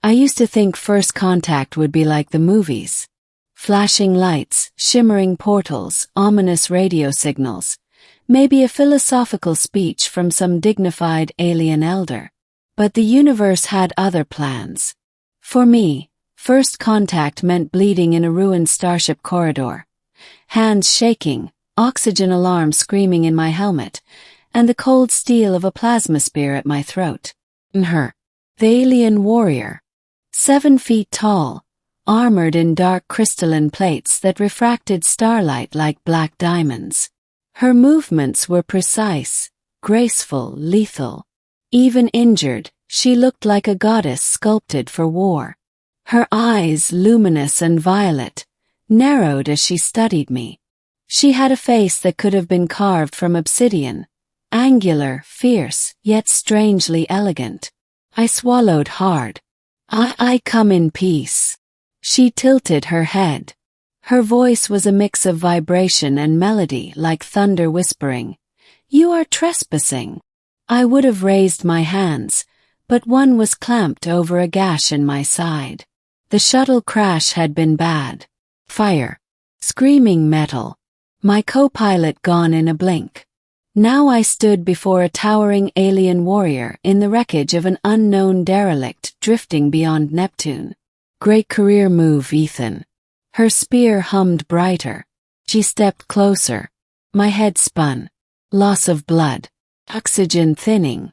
I used to think first contact would be like the movies. Flashing lights, shimmering portals, ominous radio signals. Maybe a philosophical speech from some dignified alien elder. But the universe had other plans. For me, first contact meant bleeding in a ruined starship corridor. Hands shaking, oxygen alarm screaming in my helmet, and the cold steel of a plasma spear at my throat. And her. The alien warrior. 7 feet tall, armored in dark crystalline plates that refracted starlight like black diamonds. Her movements were precise, graceful, lethal. Even injured, she looked like a goddess sculpted for war. Her eyes, luminous and violet, narrowed as she studied me. She had a face that could have been carved from obsidian, angular, fierce, yet strangely elegant. I swallowed hard. I come in peace. She tilted her head. Her voice was a mix of vibration and melody like thunder whispering. You are trespassing. I would have raised my hands, but one was clamped over a gash in my side. The shuttle crash had been bad. Fire. Screaming metal. My co-pilot gone in a blink. Now I stood before a towering alien warrior in the wreckage of an unknown derelict drifting beyond Neptune. Great career move, Ethan. Her spear hummed brighter. She stepped closer. My head spun. Loss of blood. Oxygen thinning.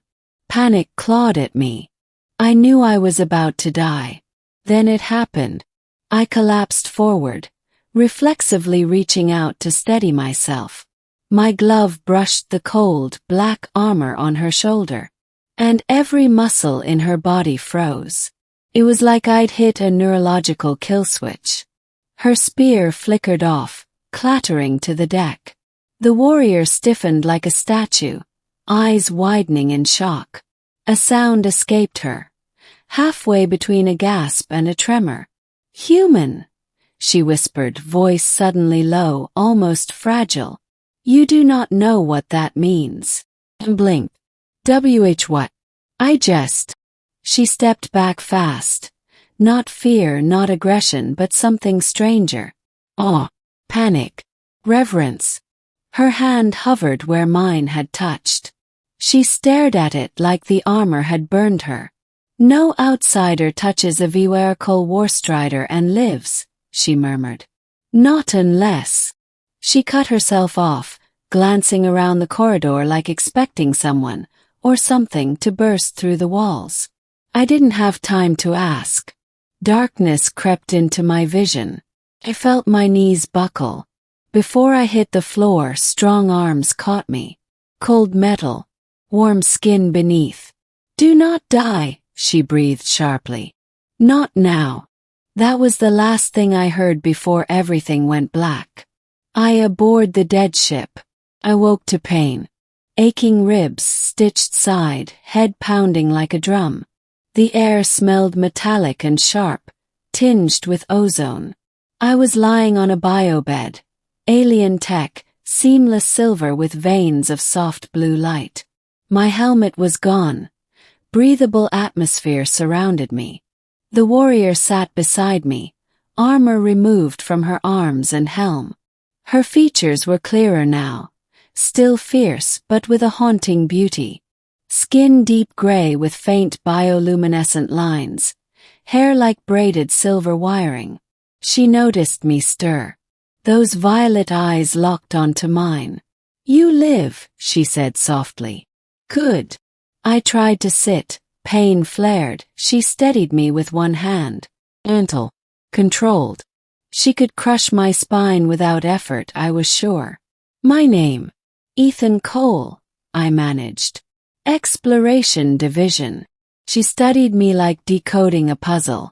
Panic clawed at me. I knew I was about to die. Then it happened. I collapsed forward, reflexively reaching out to steady myself. My glove brushed the cold, black armor on her shoulder, and every muscle in her body froze. It was like I'd hit a neurological kill switch. Her spear flickered off, clattering to the deck. The warrior stiffened like a statue, eyes widening in shock. A sound escaped her, halfway between a gasp and a tremor. Human, she whispered, voice suddenly low, almost fragile. You do not know what that means. And blinked. What? I just. She stepped back fast. Not fear, not aggression, but something stranger. Awe, panic, reverence. Her hand hovered where mine had touched. She stared at it like the armor had burned her. No outsider touches a vehicle warstrider and lives, she murmured. Not unless. She cut herself off, glancing around the corridor like expecting someone, or something, to burst through the walls. I didn't have time to ask. Darkness crept into my vision. I felt my knees buckle. Before I hit the floor, strong arms caught me. Cold metal. Warm skin beneath. Do not die, she breathed sharply. Not now. That was the last thing I heard before everything went black. I aboard the dead ship. I woke to pain. Aching ribs, stitched side, head pounding like a drum. The air smelled metallic and sharp, tinged with ozone. I was lying on a biobed. Alien tech, seamless silver with veins of soft blue light. My helmet was gone. Breathable atmosphere surrounded me. The warrior sat beside me, armor removed from her arms and helm. Her features were clearer now. Still fierce, but with a haunting beauty. Skin deep gray with faint bioluminescent lines. Hair like braided silver wiring. She noticed me stir. Those violet eyes locked onto mine. You live, she said softly. Good. I tried to sit. Pain flared. She steadied me with one hand. Gentle. Controlled. She could crush my spine without effort, I was sure. My name. Ethan Cole, I managed. Exploration Division. She studied me like decoding a puzzle.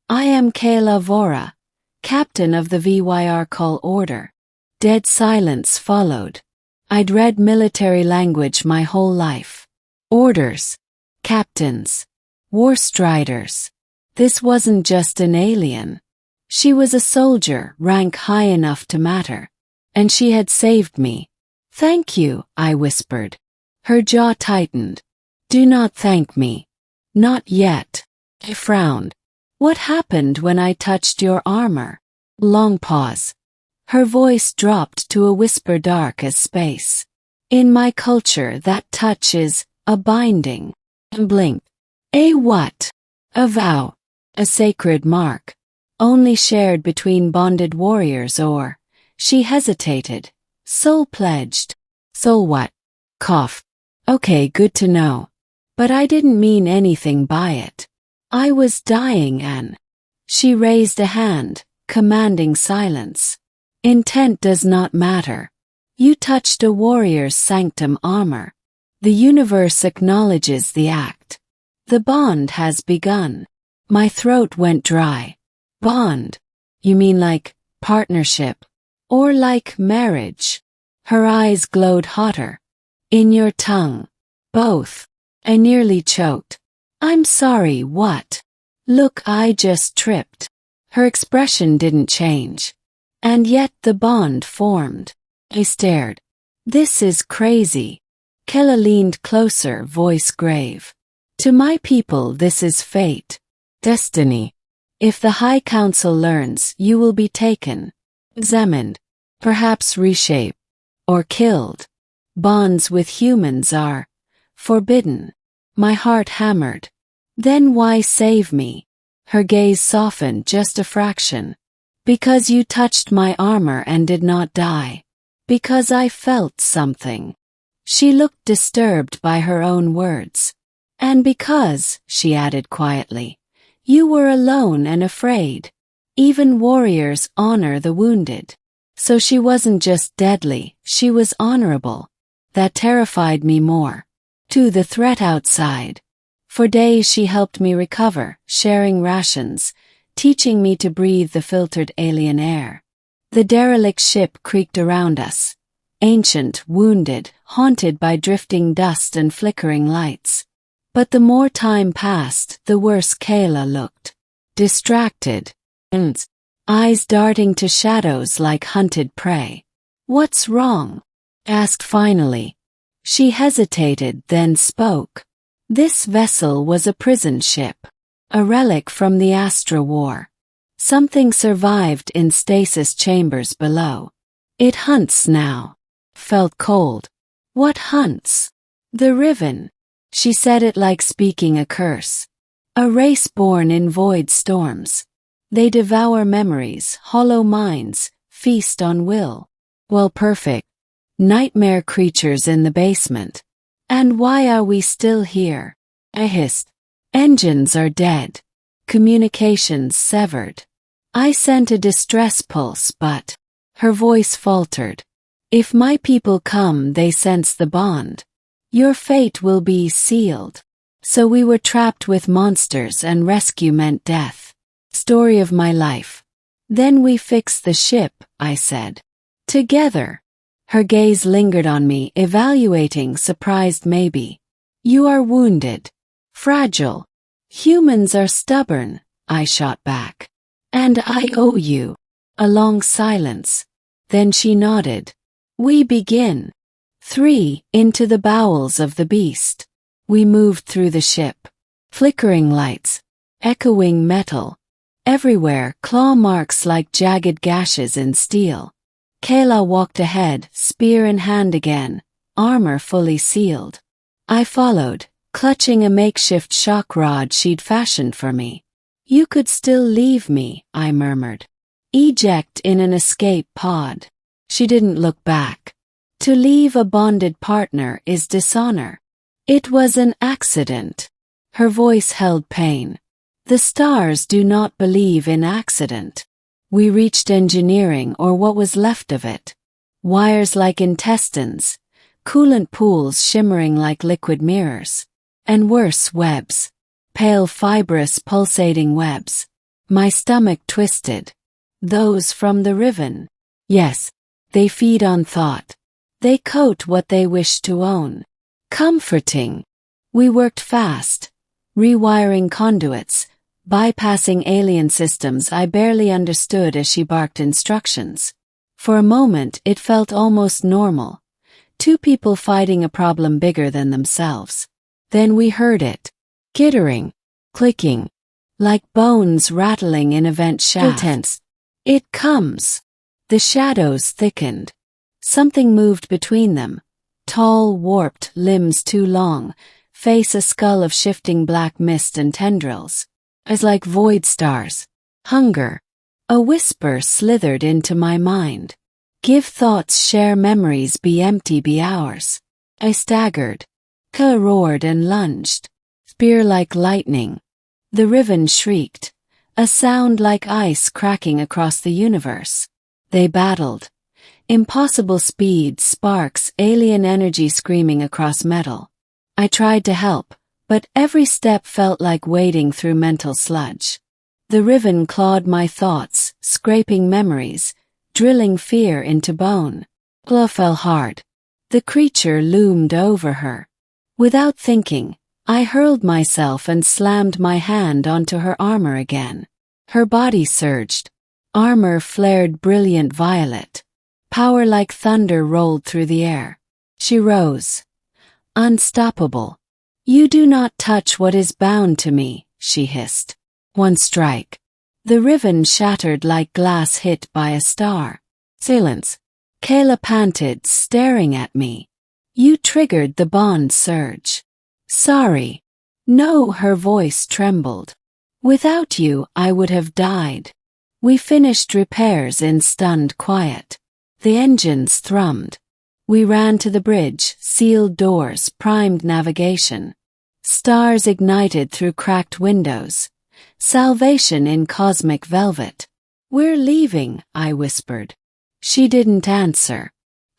I am Kayla Vora, captain of the VYR Call Order. Dead silence followed. I'd read military language my whole life. Orders. Captains. Warstriders. This wasn't just an alien. She was a soldier, rank high enough to matter. And she had saved me. Thank you, I whispered. Her jaw tightened. Do not thank me. Not yet. I frowned. What happened when I touched your armor? Long pause. Her voice dropped to a whisper dark as space. In my culture, that touch is a binding. Blink. A what? A vow. A sacred mark. Only shared between bonded warriors or, she hesitated, soul-pledged. Soul what? Cough. Okay, good to know. But I didn't mean anything by it. I was dying, Anne. She raised a hand, commanding silence. Intent does not matter. You touched a warrior's sanctum armor. The universe acknowledges the act. The bond has begun. My throat went dry. Bond? You mean like partnership? Or like marriage? Her eyes glowed hotter. In your tongue. Both. I nearly choked. I'm sorry, what? Look, I just tripped. Her expression didn't change. And yet the bond formed. I stared. This is crazy. Kella leaned closer, voice grave. To my people, this is fate. Destiny. If the High Council learns, you will be taken, examined, perhaps reshaped, or killed. Bonds with humans are forbidden. My heart hammered. Then why save me? Her gaze softened just a fraction. Because you touched my armor and did not die. Because I felt something. She looked disturbed by her own words. And because, she added quietly, you were alone and afraid. Even warriors honor the wounded. So she wasn't just deadly, she was honorable. That terrified me more. To the threat outside. For days she helped me recover, sharing rations, teaching me to breathe the filtered alien air. The derelict ship creaked around us. Ancient, wounded, haunted by drifting dust and flickering lights. But the more time passed, the worse Kayla looked. Distracted. And eyes darting to shadows like hunted prey. What's wrong? Asked finally. She hesitated, then spoke. This vessel was a prison ship. A relic from the Astra War. Something survived in stasis chambers below. It hunts now. Felt cold. What hunts? The Riven. She said it like speaking a curse. A race born in void storms. They devour memories, hollow minds, feast on will. Well, perfect. Nightmare creatures in the basement. And why are we still here? I hissed. Engines are dead. Communications severed. I sent a distress pulse, but her voice faltered. If my people come, they sense the bond. Your fate will be sealed. So we were trapped with monsters and rescue meant death. Story of my life. Then we fixed the ship, I said. Together. Her gaze lingered on me, evaluating, surprised maybe. You are wounded. Fragile. Humans are stubborn, I shot back. And I owe you. A long silence. Then she nodded. We begin. 3. Into the bowels of the beast. We moved through the ship. Flickering lights. Echoing metal. Everywhere, claw marks like jagged gashes in steel. Kayla walked ahead, spear in hand again, armor fully sealed. I followed, clutching a makeshift shock rod she'd fashioned for me. You could still leave me, I murmured. Eject in an escape pod. She didn't look back. To leave a bonded partner is dishonor. It was an accident. Her voice held pain. The stars do not believe in accident. We reached engineering, or what was left of it. Wires like intestines, coolant pools shimmering like liquid mirrors. And worse, webs. Pale fibrous pulsating webs. My stomach twisted. Those from the Riven. Yes, they feed on thought. They coat what they wish to own. Comforting. We worked fast. Rewiring conduits. Bypassing alien systems I barely understood as she barked instructions. For a moment it felt almost normal. Two people fighting a problem bigger than themselves. Then we heard it. Gittering. Clicking. like bones rattling in a vent shaft. Tense. It comes. The shadows thickened. Something moved between them. Tall, warped, limbs too long, face a skull of shifting black mist and tendrils. Eyes like void stars. Hunger. A whisper slithered into my mind. Give thoughts, share memories, be empty, be ours. I staggered. Ka roared and lunged. Spear like lightning. The riven shrieked. A sound like ice cracking across the universe. They battled. Impossible speed, sparks, alien energy screaming across metal. I tried to help, but every step felt like wading through mental sludge. The riven clawed my thoughts, scraping memories, drilling fear into bone. Claw fell hard. The creature loomed over her. Without thinking, I hurled myself and slammed my hand onto her armor again. Her body surged. Armor flared brilliant violet. Power like thunder rolled through the air. She rose. Unstoppable. You do not touch what is bound to me, she hissed. One strike. The riven shattered like glass hit by a star. Silence. Kayla panted, staring at me. You triggered the bond surge. Sorry. No, her voice trembled. Without you, I would have died. We finished repairs in stunned quiet. The engines thrummed. We ran to the bridge, sealed doors, primed navigation. Stars ignited through cracked windows. Salvation in cosmic velvet. We're leaving, I whispered. She didn't answer.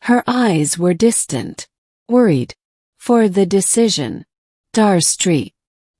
Her eyes were distant. Worried. For the decision. Star Street.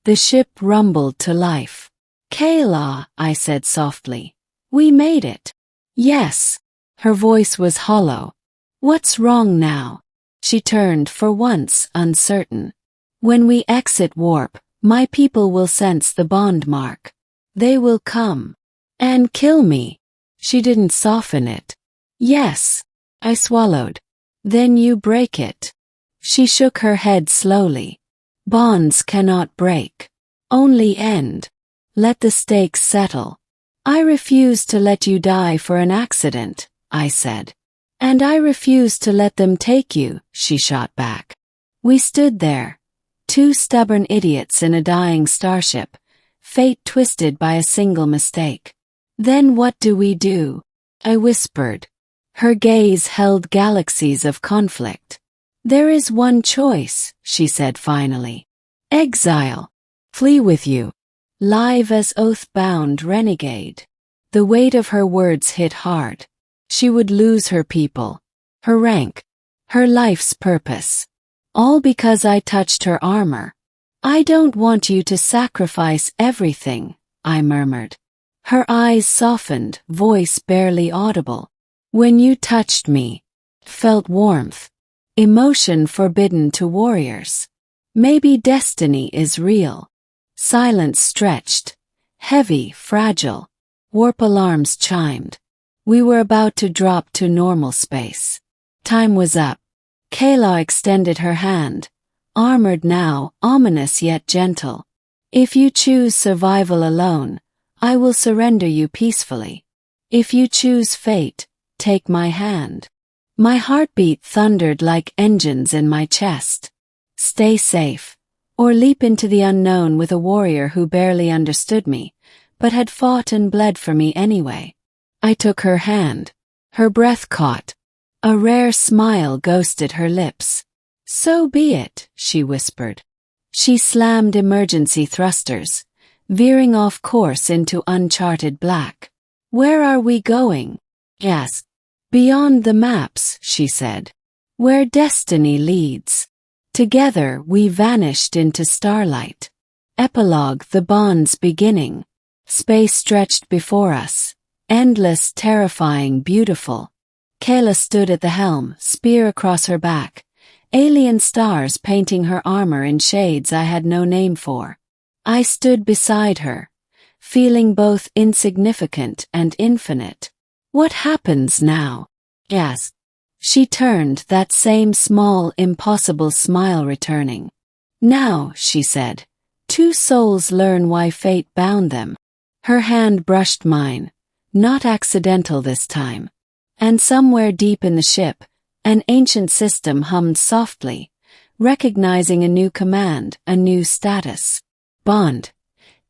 The ship rumbled to life. Kayla, I said softly. We made it. Yes. Her voice was hollow. What's wrong now? She turned for once, uncertain. When we exit warp, my people will sense the bond mark. They will come. And kill me. She didn't soften it. Yes. I swallowed. Then you break it. She shook her head slowly. Bonds cannot break. Only end. Let the stakes settle. I refuse to let you die for an accident, I said. And I refuse to let them take you, she shot back. We stood there. Two stubborn idiots in a dying starship, fate twisted by a single mistake. Then what do we do? I whispered. Her gaze held galaxies of conflict. There is one choice, she said finally. Exile. Flee with you. Live as oath-bound renegade. The weight of her words hit hard. She would lose her people, her rank, her life's purpose. All because I touched her armor. I don't want you to sacrifice everything, I murmured. Her eyes softened, voice barely audible. When you touched me, felt warmth. Emotion forbidden to warriors. Maybe destiny is real. Silence stretched. Heavy, fragile. Warp alarms chimed. We were about to drop to normal space. Time was up. Kayla extended her hand. Armored now, ominous yet gentle. If you choose survival alone, I will surrender you peacefully. If you choose fate, take my hand. My heartbeat thundered like engines in my chest. Stay safe, or leap into the unknown with a warrior who barely understood me, but had fought and bled for me anyway. I took her hand. Her breath caught. A rare smile ghosted her lips. So be it, she whispered. She slammed emergency thrusters, veering off course into uncharted black. Where are we going? Yes. Beyond the maps, she said. Where destiny leads. Together we vanished into starlight. Epilogue, the bond's beginning. Space stretched before us. Endless, terrifying, beautiful. Kayla stood at the helm, spear across her back. Alien stars painting her armor in shades I had no name for. I stood beside her, feeling both insignificant and infinite. What happens now? Yes. She turned, that same small, impossible smile returning. Now, she said, Two souls learn why fate bound them. Her hand brushed mine, not accidental this time. And somewhere deep in the ship, an ancient system hummed softly, recognizing a new command, a new status. Bond.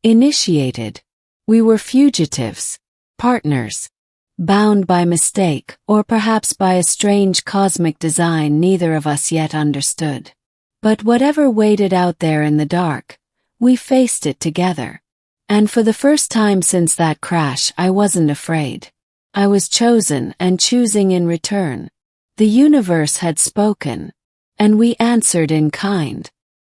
Initiated. We were fugitives, partners, bound by mistake, or perhaps by a strange cosmic design neither of us yet understood. But whatever waited out there in the dark, we faced it together. And for the first time since that crash, I wasn't afraid. I was chosen and choosing in return. The universe had spoken, and we answered in kind.